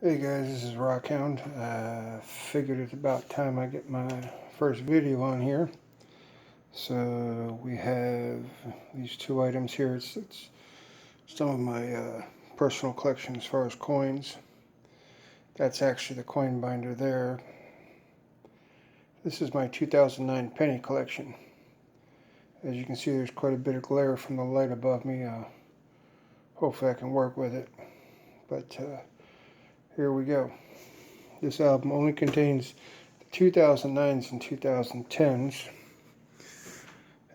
Hey guys, this is Rokhound. Figured it's about time I get my first video on here. So we have these two items here. It's some of my personal collection as far as coins. That's actually the coin binder there. This is my 2009 penny collection. As you can see, there's quite a bit of glare from the light above me. Hopefully I can work with it. But here we go. This album only contains the 2009s and 2010s,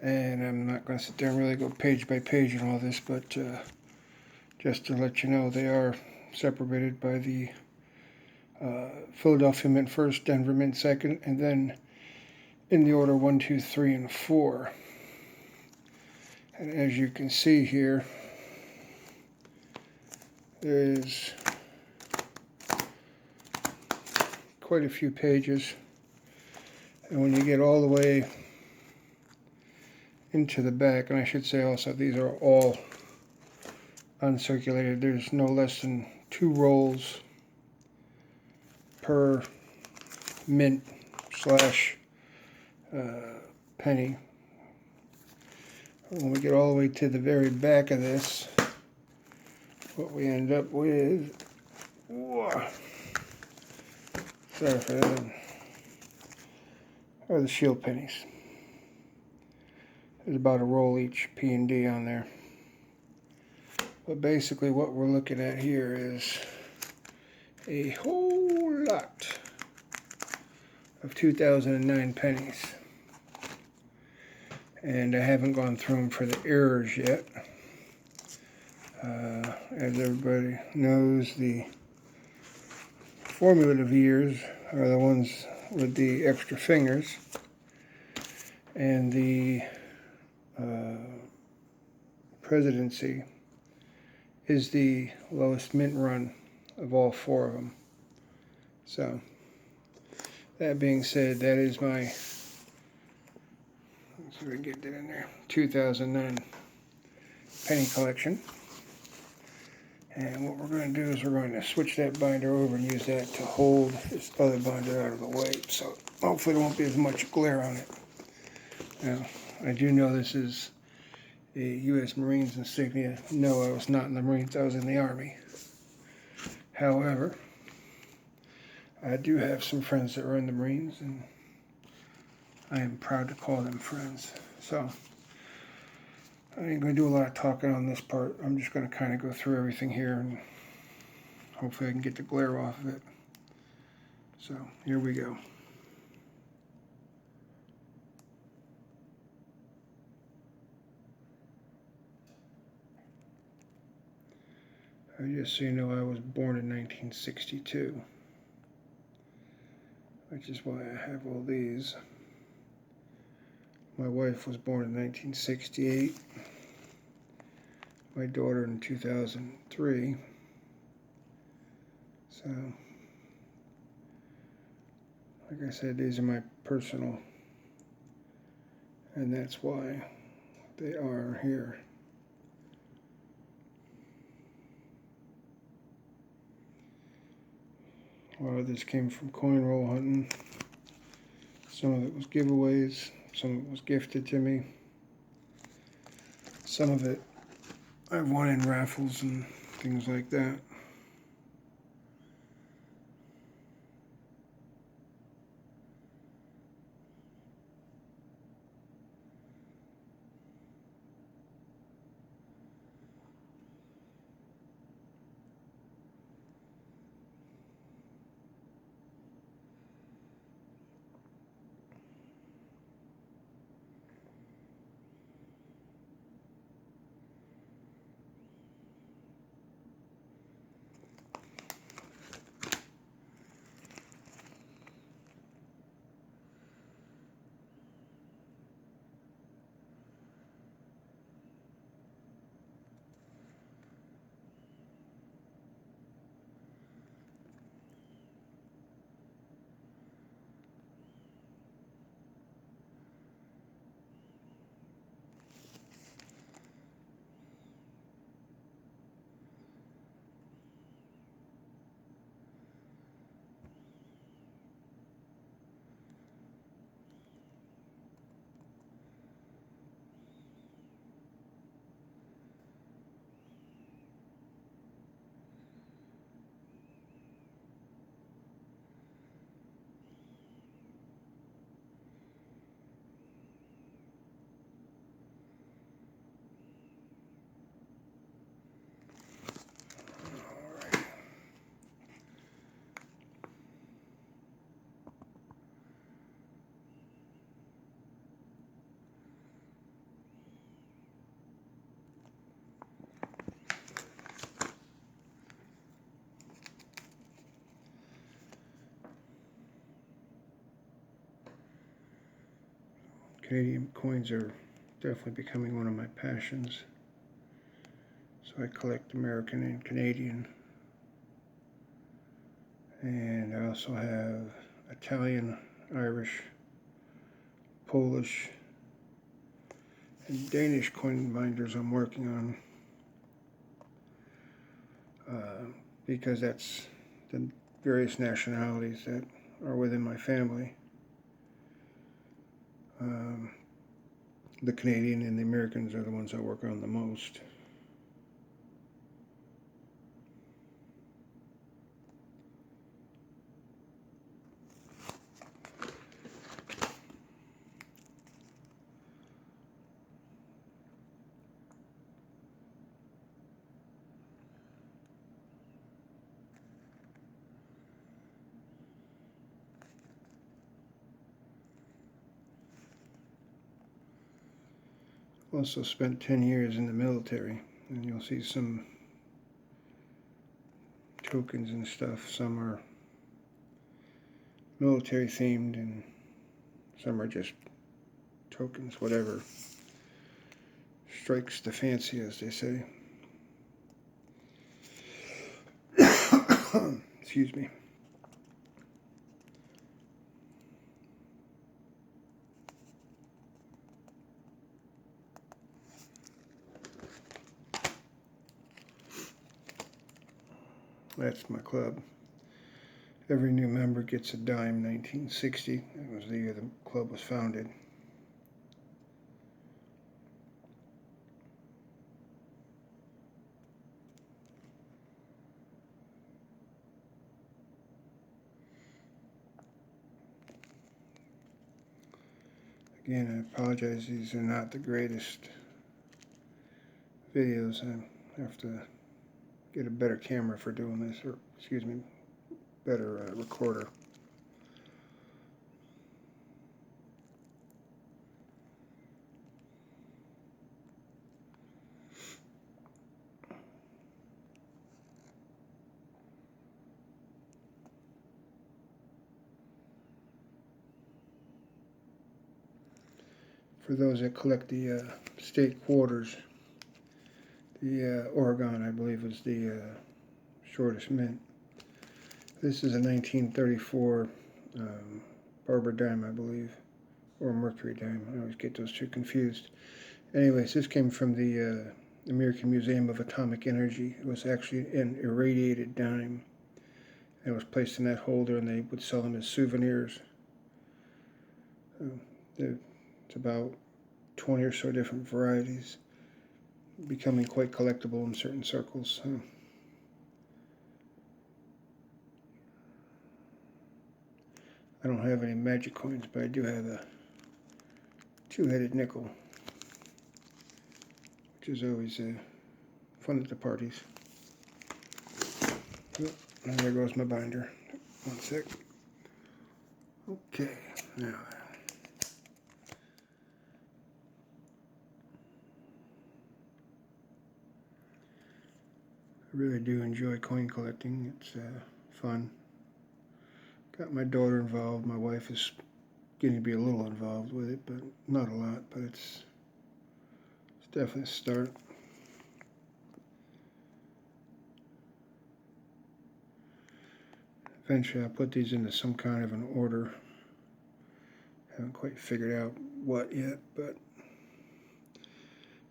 and I'm not going to sit there and really go page by page and all this, but just to let you know, they are separated by the Philadelphia Mint first, Denver Mint second, and then in the order 1, 2, 3, and 4. And as you can see here, there is quite a few pages, and when you get all the way into the back, and I should say also these are all uncirculated, there's no less than 2 rolls per mint slash penny. When we get all the way to the very back of this, what we end up with, sorry for that, are the shield pennies. There's about a roll each P and D on there. But basically what we're looking at here is a whole lot of 2009 pennies. And I haven't gone through them for the errors yet. As everybody knows, the formative years are the ones with the extra fingers, and the presidency is the lowest mint run of all 4 of them. So, that being said, that is my, let's see if we can get that in there, 2009 penny collection. And what we're going to do is we're going to switch that binder over and use that to hold this other binder out of the way. So hopefully there won't be as much glare on it. Now, I do know this is a U.S. Marines Insignia. No, I was not in the Marines. I was in the Army. However, I do have some friends that are in the Marines, and I am proud to call them friends. So I ain't going to do a lot of talking on this part. I'm just going to kind of go through everything here, and hopefully I can get the glare off of it. So here we go. Just so you know, I was born in 1962, which is why I have all these. My wife was born in 1968. My daughter in 2003. So, like I said, these are my personal, and that's why they are here. A lot of this came from coin roll hunting. Some of it was giveaways. Some of it was gifted to me. Some of it I've won in raffles and things like that. Canadian coins are definitely becoming one of my passions. So I collect American and Canadian. And I also have Italian, Irish, Polish, and Danish coin binders I'm working on. Because that's the various nationalities that are within my family. The Canadian and the Americans are the ones I work on the most. Also spent 10 years in the military, and you'll see some tokens and stuff. Some are military themed and some are just tokens, whatever strikes the fancy, as they say. Excuse me. That's my club. Every new member gets a dime. 1960. That was the year the club was founded. Again, I apologize. These are not the greatest videos. I have to get a better camera for doing this, or excuse me, better recorder. For those that collect the state quarters, the Oregon, I believe, was the shortest mint. This is a 1934 Barber Dime, I believe, or Mercury Dime. I always get those two confused. Anyways, this came from the American Museum of Atomic Energy. It was actually an irradiated dime. And it was placed in that holder, and they would sell them as souvenirs. It's about 20 or so different varieties, becoming quite collectible in certain circles. I don't have any magic coins, but I do have a two-headed nickel, which is always fun at the parties. Oh, and there goes my binder. One sec. Okay, now. I really do enjoy coin collecting. It's fun. Got my daughter involved. My wife is getting to be a little involved with it, but not a lot. But it's definitely a start. Eventually I'll put these into some kind of an order. Haven't quite figured out what yet, but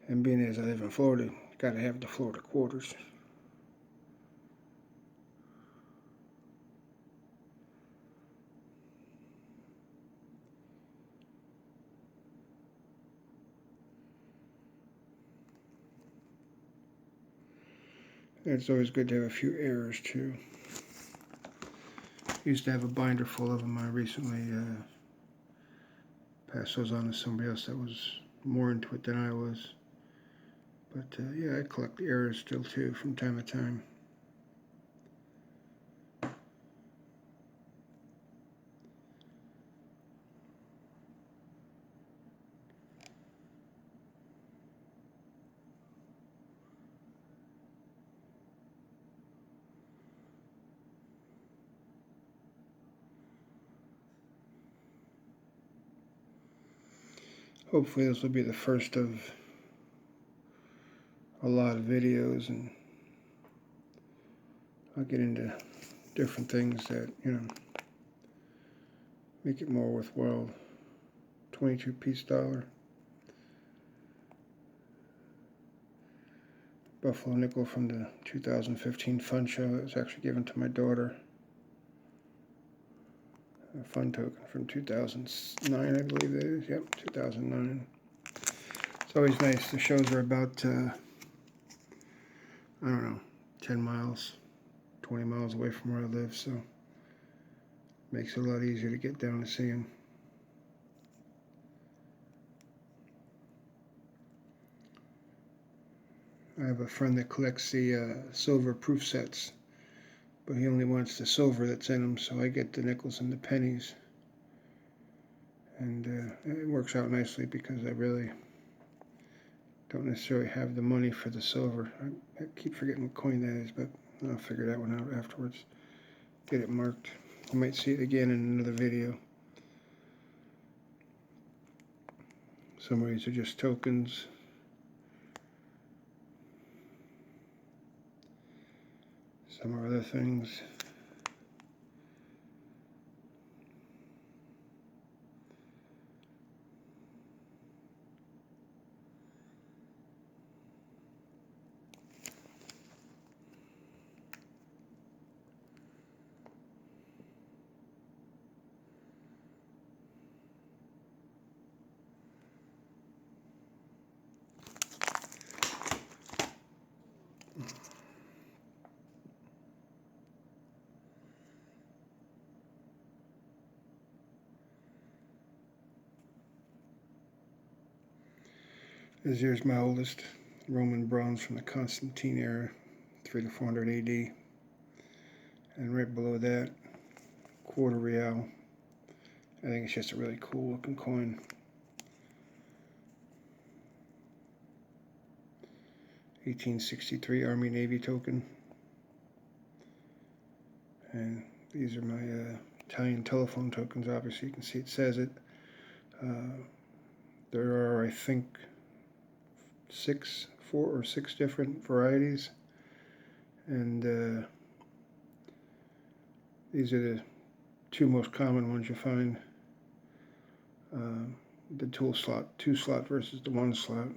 and being as I live in Florida, gotta have the Florida quarters. It's always good to have a few errors too. Used to have a binder full of them. I recently passed those on to somebody else that was more into it than I was. But yeah, I collect the errors still too from time to time. hopefully this will be the first of a lot of videos, and I'll get into different things that, you know, make it more worthwhile. 22-piece dollar. Buffalo nickel from the 2015 fun show that was actually given to my daughter. A fun token from 2009, I believe that is. Yep, 2009. It's always nice. The shows are about, I don't know, 10 miles, 20 miles away from where I live, so makes it a lot easier to get down to see them. I have a friend that collects the silver proof sets, but he only wants the silver that's in them, so I get the nickels and the pennies. And it works out nicely because I really don't necessarily have the money for the silver. I keep forgetting what coin that is, but I'll figure that one out afterwards. Get it marked. You might see it again in another video. Some of these are just tokens. Some are other things. Here's my oldest Roman bronze from the Constantine era, 300 to 400 AD. And right below that, quarter real. I think it's just a really cool looking coin. (1863) Army Navy token. And these are my Italian telephone tokens. Obviously, you can see it says it. There are, I think, 4 or 6 different varieties, and these are the 2 most common ones you find. The 2 slot versus the 1 slot.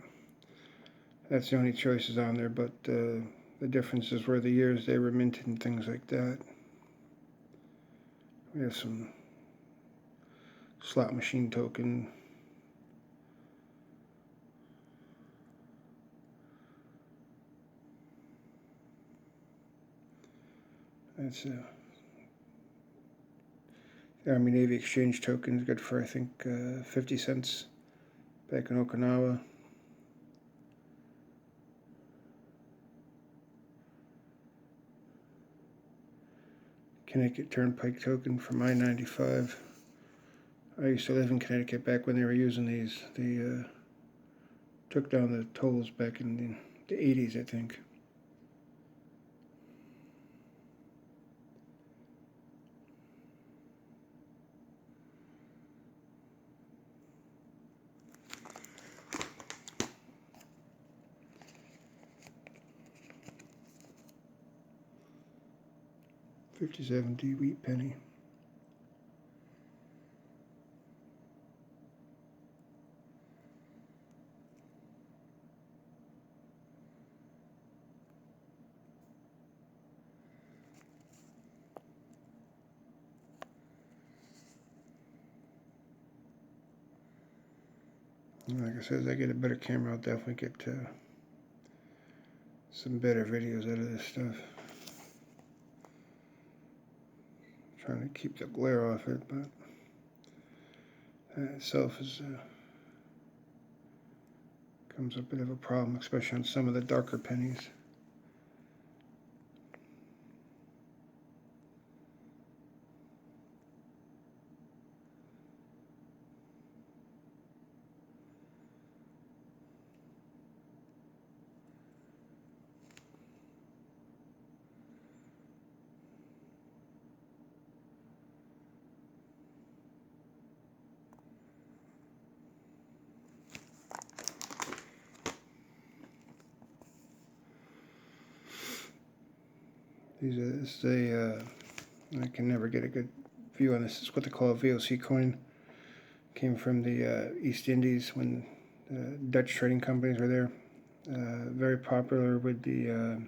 That's the only choices on there, but the differences were the years they were minted and things like that. We have some slot machine token. That's the Army Navy exchange token. Good for, I think, 50 cents back in Okinawa. Connecticut Turnpike token from I-95. I used to live in Connecticut back when they were using these. They took down the tolls back in the 80s, I think. $57 wheat penny. Like I said, as I get a better camera, I'll definitely get some better videos out of this stuff. Trying to keep the glare off it, but that itself is comes a bit of a problem, especially on some of the darker pennies. This is a, I can never get a good view on this. It's what they call a Vlc coin. Came from the East Indies when Dutch trading companies were there. Very popular with the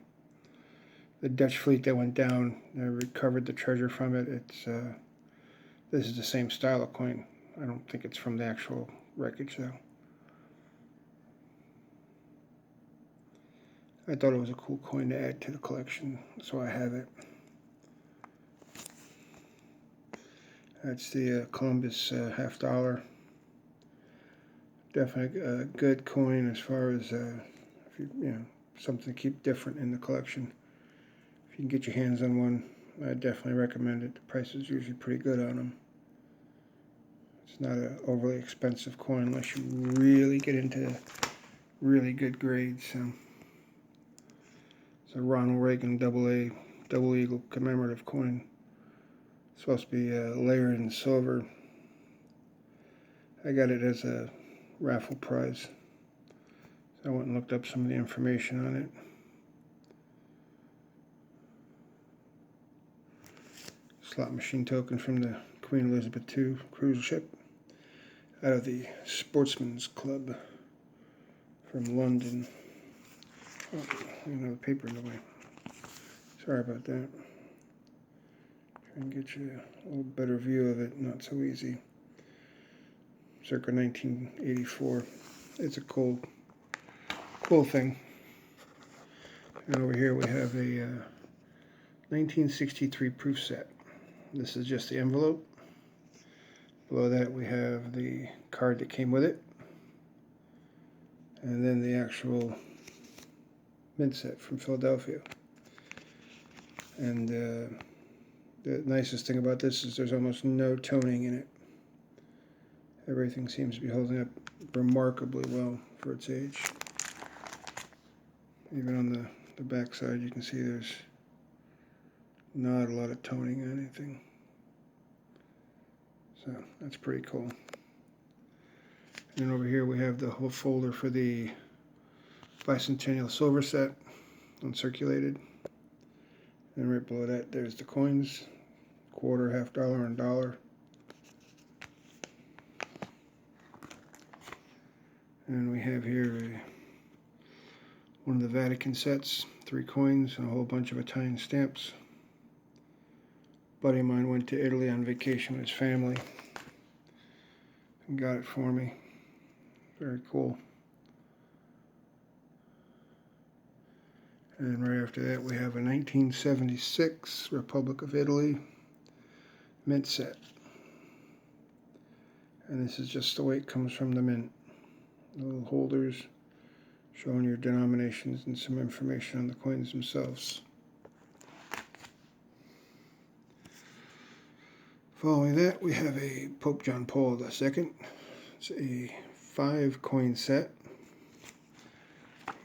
Dutch fleet that went down. They recovered the treasure from it. This is the same style of coin. I don't think it's from the actual wreckage though. I thought it was a cool coin to add to the collection, so I have it. That's the Columbus $50. Definitely a good coin as far as if you know, something to keep different in the collection. If you can get your hands on one, I definitely recommend it. The price is usually pretty good on them. It's not an overly expensive coin unless you really get into really good grades. So it's a Ronald Reagan double eagle commemorative coin. It's supposed to be layered in silver. I got it as a raffle prize. So I went and looked up some of the information on it. Slot machine token from the Queen Elizabeth II cruise ship out of the Sportsman's Club from London. Oh, another paper in the way. Sorry about that. Try and get you a little better view of it. Not so easy. Circa 1984. It's a cool thing. And over here we have a 1963 proof set. This is just the envelope. Below that we have the card that came with it. And then the actual mint set from Philadelphia. And the nicest thing about this is there's almost no toning in it. Everything seems to be holding up remarkably well for its age. Even on the back side you can see there's not a lot of toning on anything. So that's pretty cool. And then over here we have the whole folder for the bicentennial silver set, uncirculated. And right below that there's the coins, quarter, $50, and dollar. And we have here one of the Vatican sets, 3 coins, and a whole bunch of Italian stamps. A buddy of mine went to Italy on vacation with his family and got it for me. Very cool. And right after that we have a 1976 Republic of Italy mint set. And this is just the way it comes from the mint. Little holders showing your denominations and some information on the coins themselves. Following that we have a Pope John Paul II. It's a 5 coin set.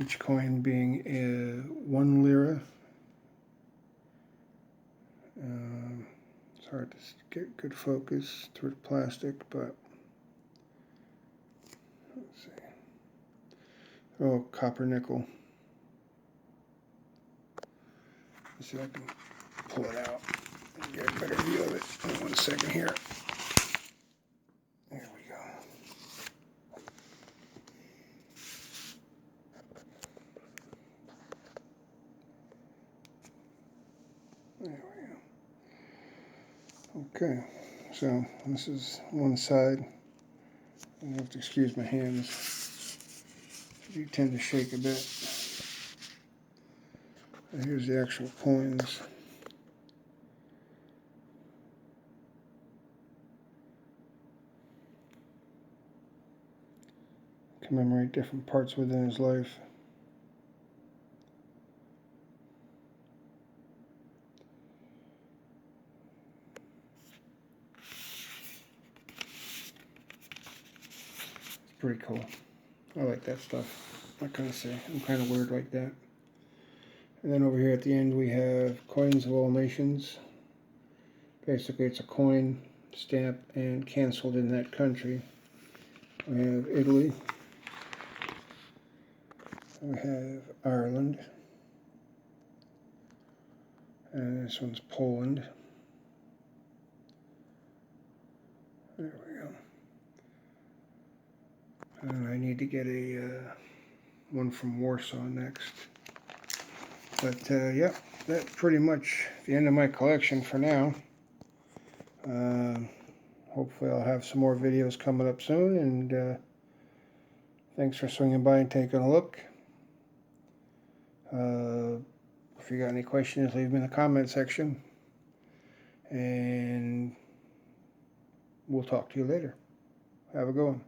Each coin being 1 lira. It's hard to get good focus through the plastic, but let's see. Oh, copper nickel. Let's see if I can pull it out and get a better view of it. In 1 second here. There we go. There we go. Okay, so this is one side. You have to excuse my hands. They do tend to shake a bit. And here's the actual coins. Commemorate different parts within his life. It's pretty cool. I like that stuff. What can I say? I'm kind of weird like that. And then over here at the end we have coins of all nations. Basically it's a coin, stamp, and canceled in that country. We have Italy. We have Ireland. And this one's Poland. There we go. And I need to get a one from Warsaw next. But yeah, that's pretty much the end of my collection for now. Hopefully I'll have some more videos coming up soon, and thanks for swinging by and taking a look. If you got any questions, leave them in the comment section, and we'll talk to you later. Have a good one.